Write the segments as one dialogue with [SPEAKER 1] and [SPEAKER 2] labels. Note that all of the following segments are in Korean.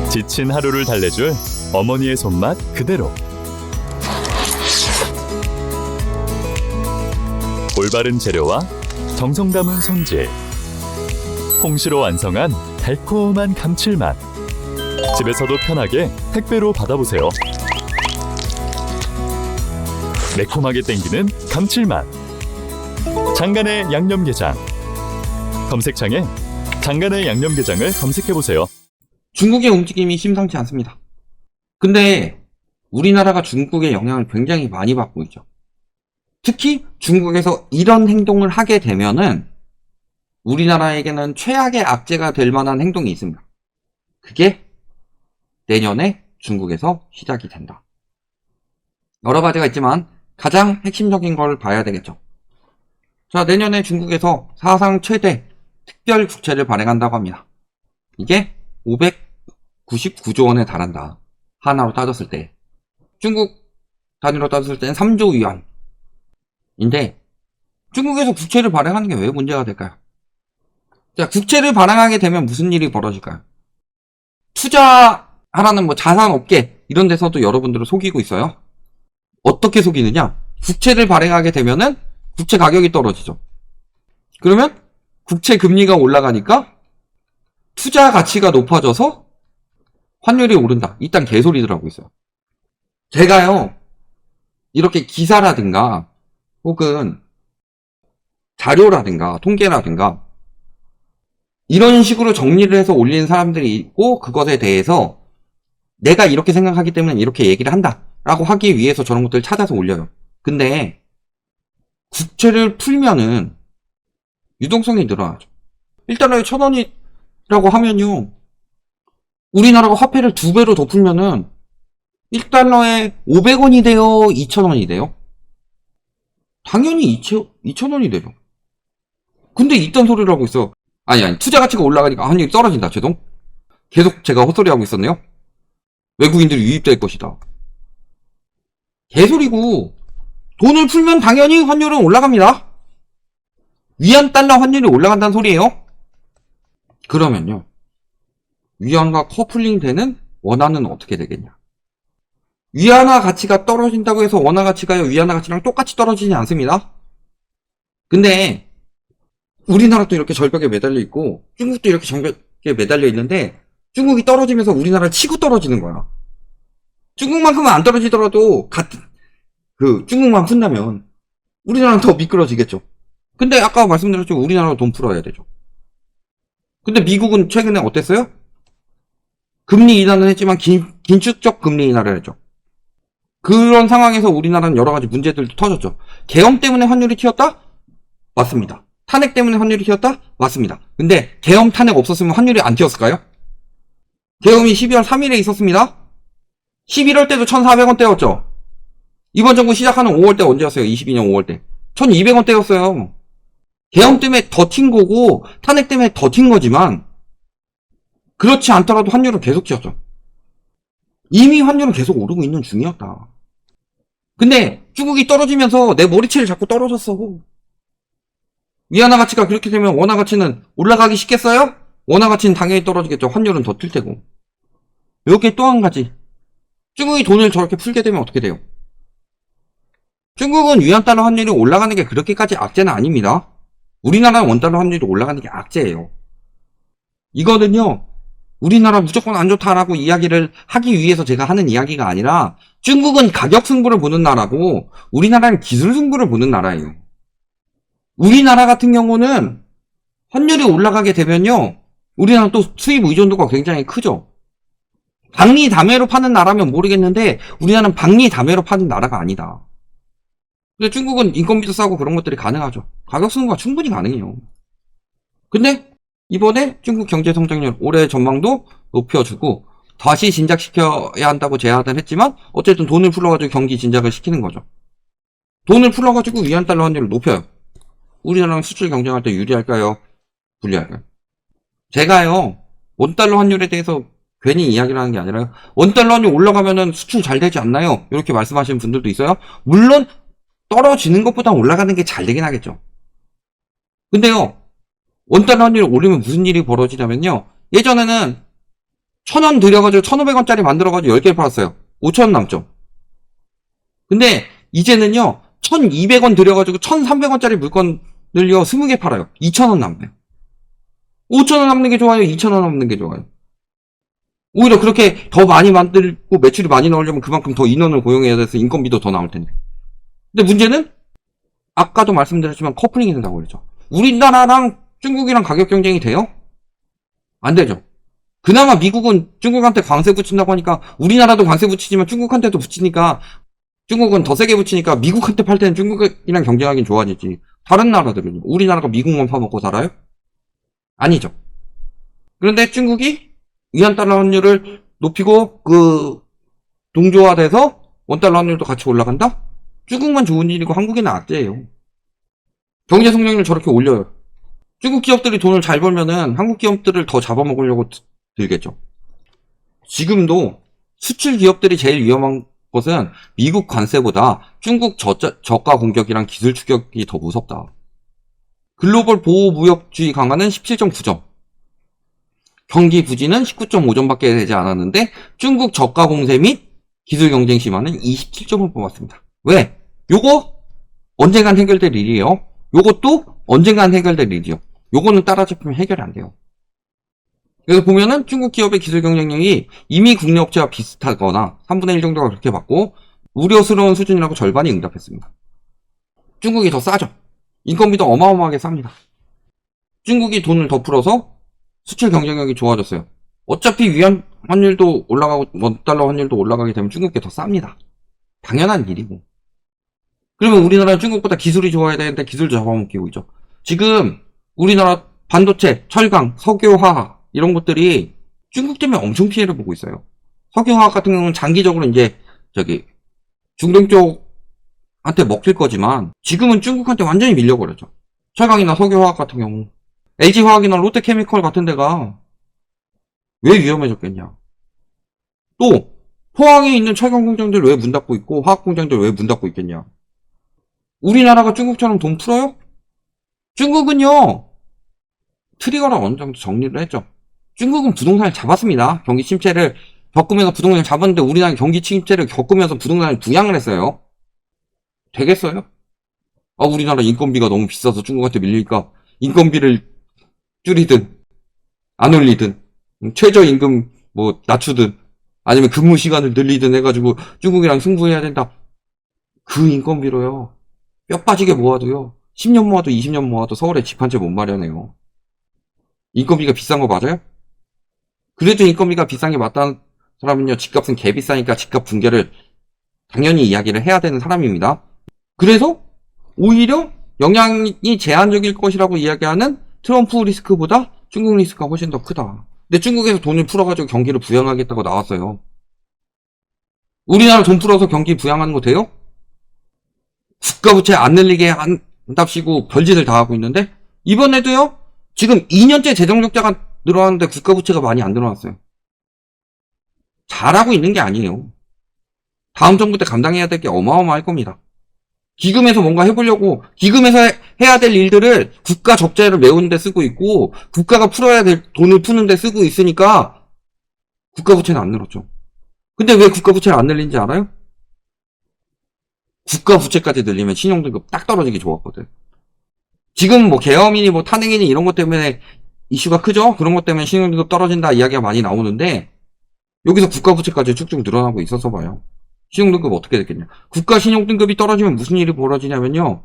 [SPEAKER 1] 지친 하루를 달래줄 어머니의 손맛 그대로. 올바른 재료와 정성 담은 손질. 홍시로 완성한 달콤한 감칠맛. 집에서도 편하게 택배로 받아보세요. 매콤하게 땡기는 감칠맛. 장간의 양념게장. 검색창에 장간의 양념게장을 검색해보세요.
[SPEAKER 2] 중국의 움직임이 심상치 않습니다. 근데 우리나라가 중국의 영향을 굉장히 많이 받고 있죠. 특히 중국에서 이런 행동을 하게 되면은 우리나라에게는 최악의 악재가 될 만한 행동이 있습니다. 그게 내년에 중국에서 시작이 된다. 여러 가지가 있지만 가장 핵심적인 걸 봐야 되겠죠. 자, 내년에 중국에서 사상 최대 특별 국채를 발행한다고 합니다. 이게 599조 원에 달한다. 하나로 따졌을 때. 중국 단위로 따졌을 때는 3조 위안인데 중국에서 국채를 발행하는 게 왜 문제가 될까요? 자, 국채를 발행하게 되면 무슨 일이 벌어질까요? 투자하라는 자산업계 이런 데서도 여러분들을 속이고 있어요. 어떻게 속이느냐? 국채를 발행하게 되면은 국채 가격이 떨어지죠. 그러면 국채 금리가 올라가니까 투자 가치가 높아져서 환율이 오른다. 이딴 개소리들 하고 있어요. 제가요, 이렇게 기사라든가 혹은 자료라든가 통계라든가 이런 식으로 정리를 해서 올리는 사람들이 있고 그것에 대해서 내가 이렇게 생각하기 때문에 이렇게 얘기를 한다 라고 하기 위해서 저런 것들을 찾아서 올려요. 근데 국채를 풀면은 유동성이 늘어나죠. 1달러에 1,000원이라고 하면요, 우리나라가 화폐를 2배로 더 풀면은 1달러에 500원이 돼요? 2,000원이 돼요? 당연히 2,000원이 되죠. 근데 이딴 소리를 하고 있어. 아니, 투자 가치가 올라가니까 환율이 떨어진다. 죄송. 계속 제가 헛소리 하고 있었네요. 외국인들이 유입될 것이다. 개소리고, 돈을 풀면 당연히 환율은 올라갑니다. 위안 달러 환율이 올라간다는 소리예요. 그러면요, 위안과 커플링 되는 원화는 어떻게 되겠냐? 위안화 가치가 떨어진다고 해서 원화 가치가 위안화 가치랑 똑같이 떨어지지 않습니다. 근데 우리나라도 이렇게 절벽에 매달려 있고 중국도 이렇게 절벽에 매달려 있는데 중국이 떨어지면서 우리나라를 치고 떨어지는 거야. 중국만큼은 안 떨어지더라도 중국만 푼다면 우리나라는 더 미끄러지겠죠. 근데 아까 말씀드렸죠. 우리나라가 돈 풀어야 되죠. 근데 미국은 최근에 어땠어요? 금리 인하는 했지만 긴축적 금리 인하를 했죠. 그런 상황에서 우리나라는 여러 가지 문제들도 터졌죠. 계엄 때문에 환율이 튀었다? 맞습니다. 탄핵 때문에 환율이 튀었다? 맞습니다. 근데 계엄 탄핵 없었으면 환율이 안 튀었을까요? 계엄이 12월 3일에 있었습니다. 11월 때도 1,400원대였죠. 이번 정부 시작하는 5월 때 언제였어요? 22년 5월 때. 1,200원대였어요. 계엄 때문에 더 튄 거고 탄핵 때문에 더 튄 거지만 그렇지 않더라도 환율은 계속 튀었죠. 이미 환율은 계속 오르고 있는 중이었다. 근데 중국이 떨어지면서 내 머리채를 잡고 떨어졌어. 위안화 가치가 그렇게 되면 원화 가치는 올라가기 쉽겠어요? 원화 가치는 당연히 떨어지겠죠. 환율은 더 뛸 테고. 여기 또 한 가지. 중국이 돈을 저렇게 풀게 되면 어떻게 돼요? 중국은 위안달러 환율이 올라가는 게 그렇게까지 악재는 아닙니다. 우리나라는 원달러 환율이 올라가는 게 악재예요. 이거는요, 우리나라 무조건 안 좋다라고 이야기를 하기 위해서 제가 하는 이야기가 아니라 중국은 가격 승부를 보는 나라고 우리나라는 기술 승부를 보는 나라예요. 우리나라 같은 경우는 환율이 올라가게 되면요, 우리나라는 또 수입 의존도가 굉장히 크죠. 박리 다매로 파는 나라면 모르겠는데 우리나라는 박리 다매로 파는 나라가 아니다. 근데 중국은 인건비도 싸고 그런 것들이 가능하죠. 가격 승부가 충분히 가능해요. 근데 이번에 중국 경제 성장률 올해 전망도 높여주고 다시 진작시켜야 한다고 제안을 했지만 어쨌든 돈을 풀어가지고 경기 진작을 시키는 거죠. 돈을 풀어가지고 위안달러 환율을 높여요. 우리나라랑 수출 경쟁할 때 유리할까요? 불리할까요? 제가요, 원달러 환율에 대해서 괜히 이야기를 하는 게 아니라 원달러 환율 올라가면은 수출 잘 되지 않나요? 이렇게 말씀하시는 분들도 있어요. 물론 떨어지는 것보다 올라가는 게 잘 되긴 하겠죠. 근데요, 원달러 환율이 오르면 무슨 일이 벌어지냐면요, 예전에는 1,000원 들여가지고 1,500원짜리 만들어가지고 10개 팔았어요. 5,000원 남죠. 근데 이제는요, 1,200원 들여가지고 1,300원짜리 물건을요, 20개 팔아요. 2,000원 남네요. 5,000원 남는 게 좋아요? 2,000원 남는 게 좋아요? 오히려 그렇게 더 많이 만들고 매출이 많이 나오려면 그만큼 더 인원을 고용해야 돼서 인건비도 더 나올 텐데. 근데 문제는 아까도 말씀드렸지만 커플링이 된다고 그랬죠. 우리나라랑 중국이랑 가격 경쟁이 돼요? 안 되죠. 그나마 미국은 중국한테 관세 붙인다고 하니까 우리나라도 관세 붙이지만 중국한테도 붙이니까 중국은 더 세게 붙이니까 미국한테 팔 때는 중국이랑 경쟁하긴 좋아지지. 다른 나라들은 우리나라가 미국만 파먹고 살아요? 아니죠. 그런데 중국이 위안달러 환율을 높이고 동조화돼서 원달러 환율도 같이 올라간다? 중국만 좋은 일이고 한국에는 악재예요. 경제 성장률 저렇게 올려요. 중국 기업들이 돈을 잘 벌면은 한국 기업들을 더 잡아먹으려고 들겠죠. 지금도 수출 기업들이 제일 위험한 것은 미국 관세보다 중국 저가 공격이랑 기술 추격이 더 무섭다. 글로벌 보호무역주의 강화는 17.9점. 경기 부진은 19.5점밖에 되지 않았는데 중국 저가 공세 및 기술 경쟁 심화는 27점을 뽑았습니다. 왜? 요거 언젠간 해결될 일이에요. 요것도 언젠간 해결될 일이요. 요거는 따라잡히면 해결이 안 돼요. 그래서 보면은 중국 기업의 기술 경쟁력이 이미 국내 업체와 비슷하거나 3분의 1 정도가 그렇게 받고 우려스러운 수준이라고 절반이 응답했습니다. 중국이 더 싸죠. 인건비도 어마어마하게 쌉니다. 중국이 돈을 더 풀어서 수출 경쟁력이 좋아졌어요. 어차피 위안 환율도 올라가고 원달러 환율도 올라가게 되면 중국이 더 쌉니다. 당연한 일이고. 그러면 우리나라는 중국보다 기술이 좋아야 되는데 기술도 잡아먹히고 있죠. 지금 우리나라 반도체, 철강, 석유화학 이런 것들이 중국 때문에 엄청 피해를 보고 있어요. 석유화학 같은 경우는 장기적으로 이제 중동 쪽한테 먹힐 거지만 지금은 중국한테 완전히 밀려버렸죠. 철강이나 석유화학 같은 경우 LG화학이나 롯데케미컬 같은 데가 왜 위험해졌겠냐. 또 포항에 있는 철강 공장들 왜 문 닫고 있고 화학 공장들 왜 문 닫고 있겠냐. 우리나라가 중국처럼 돈 풀어요? 중국은요 트리거를 어느 정도 정리를 했죠. 중국은 부동산을 잡았습니다. 경기 침체를 겪으면서 부동산을 잡았는데 우리나라는 경기 침체를 겪으면서 부동산을 부양을 했어요. 되겠어요? 우리나라 인건비가 너무 비싸서 중국한테 밀리니까 인건비를 줄이든 안 올리든 최저임금 낮추든 아니면 근무 시간을 늘리든 해가지고 중국이랑 승부해야 된다. 그 인건비로요 뼈 빠지게 모아도요 10년 모아도 20년 모아도 서울에 집 한 채 못 마련해요. 인건비가 비싼 거 맞아요? 그래도 인건비가 비싼 게 맞다는 사람은요 집값은 개 비싸니까 집값 붕괴를 당연히 이야기를 해야 되는 사람입니다. 그래서 오히려 영향이 제한적일 것이라고 이야기하는 트럼프 리스크보다 중국 리스크가 훨씬 더 크다. 근데 중국에서 돈을 풀어가지고 경기를 부양하겠다고 나왔어요. 우리나라 돈 풀어서 경기 부양하는 거 돼요? 국가부채 안 늘리게 한답시고 별짓을 다 하고 있는데 이번에도요 지금 2년째 재정적자가 늘어났는데 국가부채가 많이 안 늘어났어요. 잘하고 있는 게 아니에요. 다음 정부 때 감당해야 될 게 어마어마할 겁니다. 기금에서 뭔가 해보려고 기금에서 해야 될 일들을 국가 적자를 메우는 데 쓰고 있고 국가가 풀어야 될 돈을 푸는 데 쓰고 있으니까 국가부채는 안 늘었죠. 근데 왜 국가부채를 안 늘린지 알아요? 국가부채까지 늘리면 신용등급 딱 떨어지기 좋았거든. 지금 계엄이니 탄핵이니 이런 것 때문에 이슈가 크죠? 그런 것 때문에 신용등급 떨어진다 이야기가 많이 나오는데 여기서 국가부채까지 쭉쭉 늘어나고 있어서 봐요. 신용등급 어떻게 됐겠냐. 국가 신용등급이 떨어지면 무슨 일이 벌어지냐면요.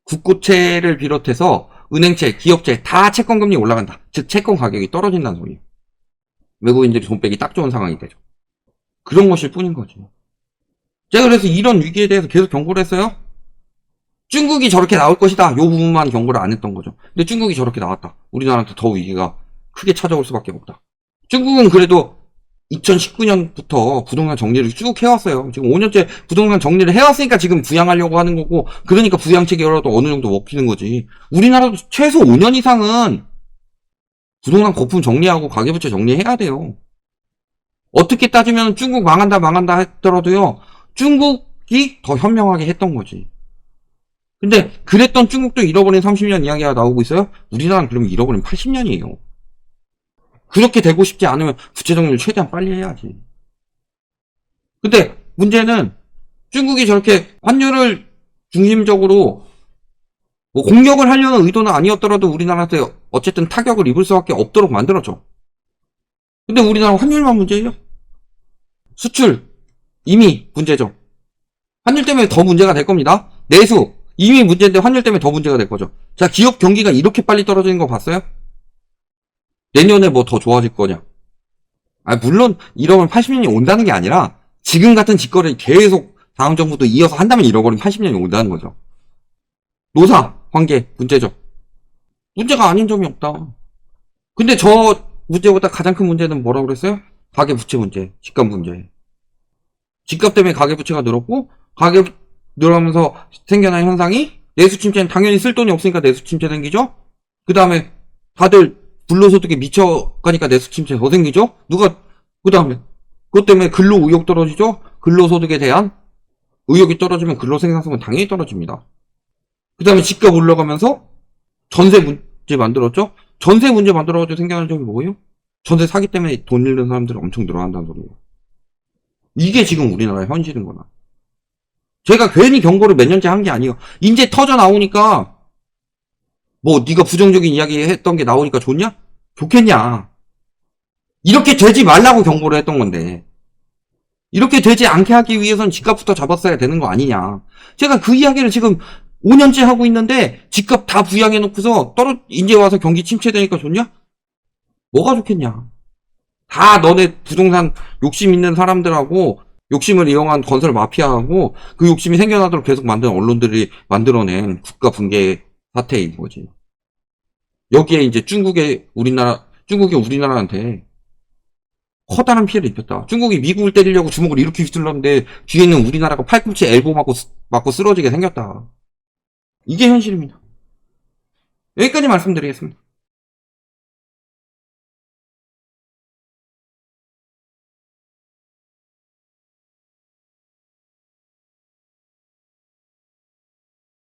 [SPEAKER 2] 국고채를 비롯해서 은행채, 기업채 다 채권금리 올라간다. 즉 채권 가격이 떨어진다는 소리예요. 외국인들이 돈 빼기 딱 좋은 상황이 되죠. 그런 것일 뿐인 거죠. 제가 그래서 이런 위기에 대해서 계속 경고를 했어요. 중국이 저렇게 나올 것이다. 요 부분만 경고를 안 했던 거죠. 근데 중국이 저렇게 나왔다. 우리나라한테 더 위기가 크게 찾아올 수밖에 없다. 중국은 그래도 2019년부터 부동산 정리를 쭉 해왔어요. 지금 5년째 부동산 정리를 해왔으니까 지금 부양하려고 하는 거고, 그러니까 부양책이라도 어느 정도 먹히는 거지. 우리나라도 최소 5년 이상은 부동산 거품 정리하고 가계부채 정리해야 돼요. 어떻게 따지면 중국 망한다 했더라도요, 중국이 더 현명하게 했던 거지. 근데 그랬던 중국도 잃어버린 30년 이야기가 나오고 있어요? 우리나라는 그러면 잃어버린 80년이에요. 그렇게 되고 싶지 않으면 부채 정리를 최대한 빨리 해야지. 근데 문제는 중국이 저렇게 환율을 중심적으로 뭐 공격을 하려는 의도는 아니었더라도 우리나라한테 어쨌든 타격을 입을 수밖에 없도록 만들었죠. 근데 우리나라 환율만 문제예요. 수출 이미 문제죠. 환율 때문에 더 문제가 될 겁니다. 내수 이미 문제인데 환율 때문에 더 문제가 될 거죠. 자, 기업 경기가 이렇게 빨리 떨어지는 거 봤어요? 내년에 뭐 더 좋아질 거냐? 물론 이러면 80년이 온다는 게 아니라 지금 같은 짓거리를 계속 다음 정부도 이어서 한다면 잃어버린 80년이 온다는 거죠. 노사 관계 문제죠. 문제가 아닌 점이 없다. 근데 저 문제보다 가장 큰 문제는 뭐라고 그랬어요? 가계부채 문제, 집값 문제. 집값 때문에 가계부채가 늘었고 가계 늘어나면서 생겨난 현상이 내수 침체는 당연히 쓸 돈이 없으니까 내수 침체 생기죠. 그 다음에 다들 불로소득에 미쳐가니까 내수 침체 더 생기죠. 그 다음에 그것 때문에 근로 의욕 떨어지죠. 근로소득에 대한 의욕이 떨어지면 근로생산성은 당연히 떨어집니다. 그 다음에 집값 올라가면서 전세 문제 만들었죠. 전세 문제 만들어가지고 생겨난 점이 뭐예요? 전세 사기 때문에 돈 잃는 사람들이 엄청 늘어난다는 소리예요. 이게 지금 우리나라의 현실인 거나. 제가 괜히 경고를 몇 년째 한 게 아니에요. 이제 터져 나오니까 뭐 네가 부정적인 이야기 했던 게 나오니까 좋냐? 좋겠냐? 이렇게 되지 말라고 경고를 했던 건데 이렇게 되지 않게 하기 위해서는 집값부터 잡았어야 되는 거 아니냐? 제가 그 이야기를 지금 5년째 하고 있는데 집값 다 부양해 놓고서 이제 와서 경기 침체되니까 좋냐? 뭐가 좋겠냐? 다 너네 부동산 욕심 있는 사람들하고 욕심을 이용한 건설 마피아하고 그 욕심이 생겨나도록 계속 만든 언론들이 만들어낸 국가 붕괴 사태인 거지. 여기에 이제 중국이 우리나라한테 커다란 피해를 입혔다. 중국이 미국을 때리려고 주먹을 이렇게 휘둘렀는데 뒤에 있는 우리나라가 팔꿈치에 엘보 맞고 쓰러지게 생겼다. 이게 현실입니다. 여기까지 말씀드리겠습니다.